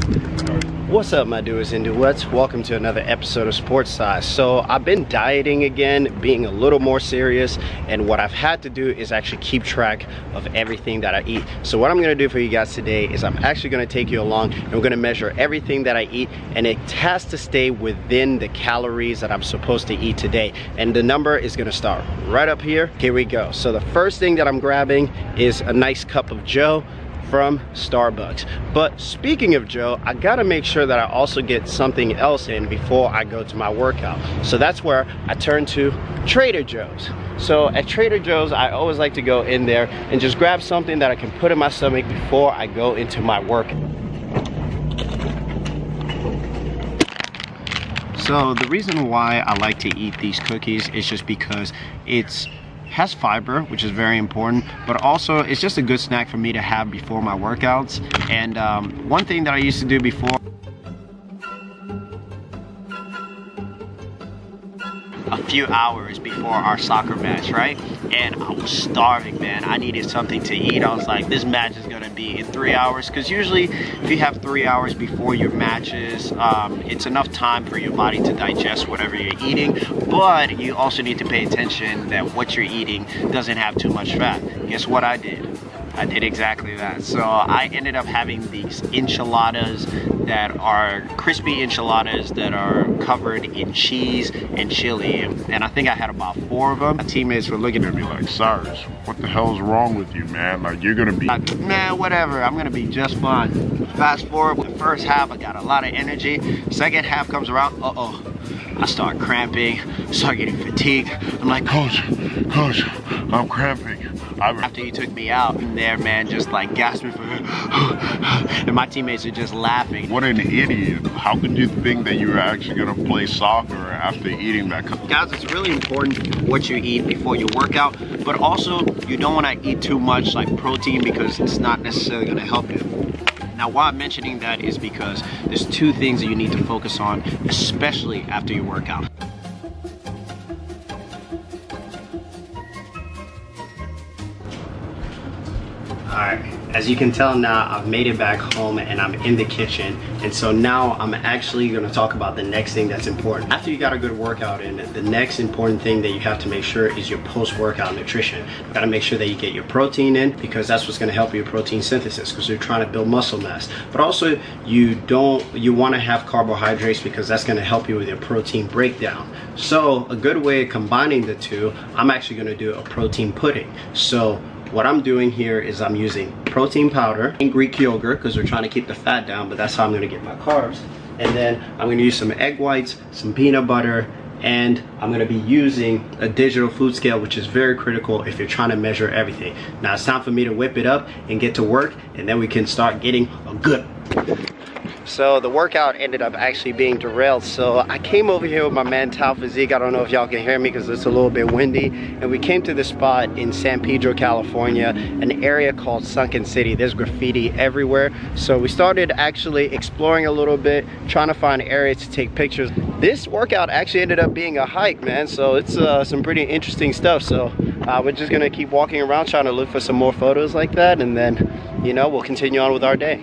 What's up, my doers and duets? Welcome to another episode of SportsCy. So I've been dieting again, being a little more serious, and what I've had to do is actually keep track of everything that I eat. So what I'm gonna do for you guys today is I'm actually gonna take you along and we're gonna measure everything that I eat, and it has to stay within the calories that I'm supposed to eat today. And the number is gonna start right up here. Here we go. So the first thing that I'm grabbing is a nice cup of Joe from Starbucks. But speaking of Joe, I gotta make sure that I also get something else in before I go to my workout. So that's where I turn to Trader Joe's. So at Trader Joe's, I always like to go in there and just grab something that I can put in my stomach before I go into my workout. So the reason why I like to eat these cookies is just because it has fiber, which is very important, but also it's just a good snack for me to have before my workouts. And one thing that I used to do before, a few hours before our soccer match, right? And I was starving, man. I needed something to eat. I was like, this match is gonna be in 3 hours, because usually if you have 3 hours before your matches, it's enough time for your body to digest whatever you're eating, but you also need to pay attention that what you're eating doesn't have too much fat. Guess what I did? I did exactly that. So I ended up having these enchiladas that are crispy enchiladas that are covered in cheese and chili, and I think I had about 4 of them. My teammates were looking at me like, Cyrus, what the hell's wrong with you, man? Like, you're gonna be like, man, whatever, I'm gonna be just fine. Fast forward, the first half I got a lot of energy. Second half comes around, I start cramping, start getting fatigued. I'm like, coach, I'm cramping. After you took me out in there, man, just like gasping for and my teammates are just laughing. What an idiot. How could you think that you were actually gonna play soccer after eating that? Guys, it's really important what you eat before your workout, but also you don't wanna eat too much like protein, because it's not necessarily gonna help you. Now, why I'm mentioning that is because there's 2 things that you need to focus on, especially after your workout. Alright, as you can tell now, I've made it back home and I'm in the kitchen, and so now I'm actually going to talk about the next thing that's important. After you got a good workout in, the next important thing that you have to make sure is your post-workout nutrition. You got to make sure that you get your protein in, because that's what's going to help your protein synthesis, because you're trying to build muscle mass. But also you want to have carbohydrates, because that's going to help you with your protein breakdown. So a good way of combining the two, I'm actually going to do a protein pudding. So what I'm doing here is I'm using protein powder and Greek yogurt, because we're trying to keep the fat down, but that's how I'm going to get my carbs. And then I'm going to use some egg whites, some peanut butter, and I'm going to be using a digital food scale, which is very critical if you're trying to measure everything. Now it's time for me to whip it up and get to work, and then we can start getting a good. So the workout ended up actually being derailed, so I came over here with my man Tao Physique. I don't know if y'all can hear me because it's a little bit windy, and we came to this spot in San Pedro, California, an area called Sunken City. There's graffiti everywhere, so we started actually exploring a little bit, trying to find areas to take pictures. This workout actually ended up being a hike, man, so it's some pretty interesting stuff. So we're just gonna keep walking around trying to look for some more photos like that, and then, you know, we'll continue on with our day.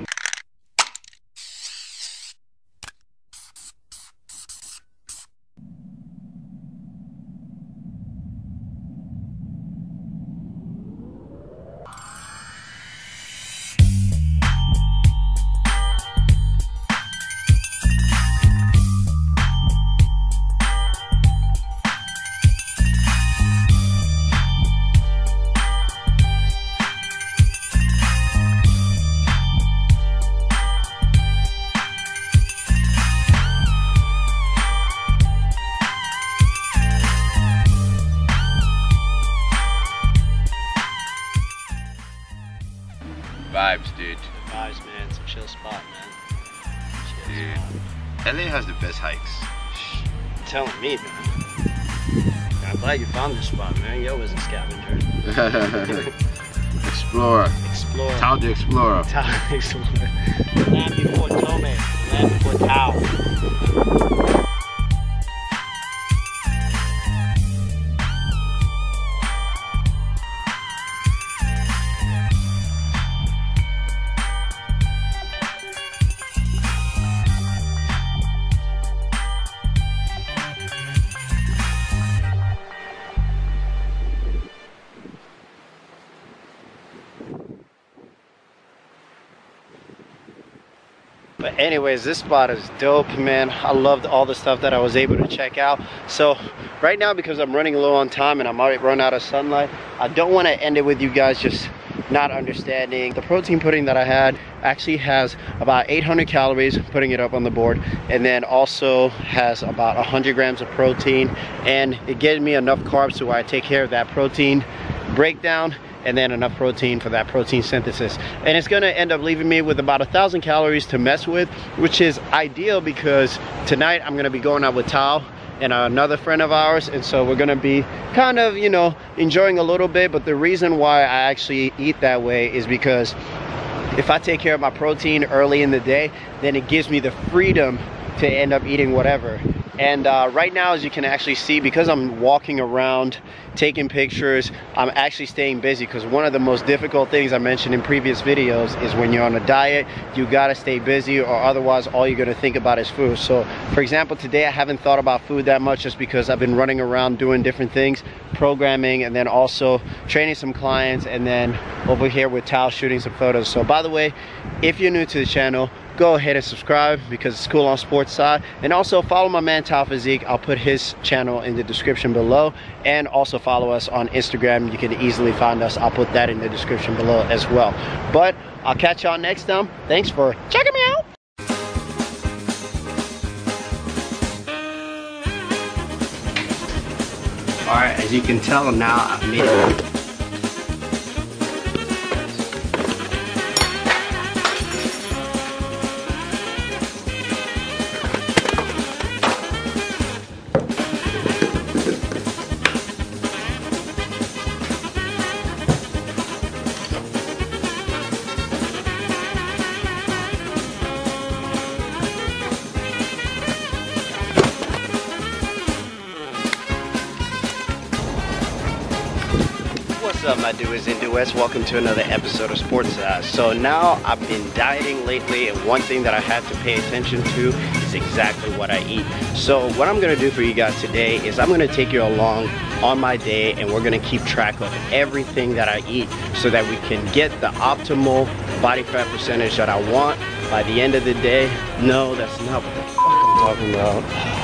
Vibes, dude. Vibes, man. It's a chill spot, man. Dude, LA has the best hikes. You're telling me, man. I'm glad you found this spot, man. You always a scavenger. Explorer. Explorer. Tao the Explorer. Tao the Explorer. Land before Tome. Land before Tao. But anyways, this spot is dope, man. I loved all the stuff that I was able to check out. So right now, because I'm running low on time and I'm already run out of sunlight, I don't want to end it with you guys just not understanding. The protein pudding that I had actually has about 800 calories, putting it up on the board, and then also has about 100 grams of protein, and it gives me enough carbs so I take care of that protein breakdown and then enough protein for that protein synthesis. And it's gonna end up leaving me with about 1,000 calories to mess with, which is ideal because tonight I'm gonna be going out with Tao and another friend of ours, and so we're gonna be kind of, you know, enjoying a little bit. But the reason why I actually eat that way is because if I take care of my protein early in the day, then it gives me the freedom to end up eating whatever. And right now, as you can actually see, because I'm walking around taking pictures, I'm actually staying busy, because one of the most difficult things I mentioned in previous videos is when you're on a diet, you gotta stay busy, or otherwise all you're gonna think about is food. So for example, today I haven't thought about food that much just because I've been running around doing different things, programming, and then also training some clients, and then over here with Tao shooting some photos. So by the way, if you're new to the channel, go ahead and subscribe because it's cool on SportsCy, and also follow my man Tao Physique. I'll put his channel in the description below, and also follow us on Instagram. You can easily find us. I'll put that in the description below as well. But I'll catch y'all next time. Thanks for checking me out. All right, as you can tell now, I've made it. What's up, my doers and duets? Welcome to another episode of SportsCy. So now I've been dieting lately, and one thing that I have to pay attention to is exactly what I eat. So what I'm gonna do for you guys today is I'm gonna take you along on my day, and we're gonna keep track of everything that I eat so that we can get the optimal body fat percentage that I want by the end of the day. No, that's not what the fuck I'm talking about.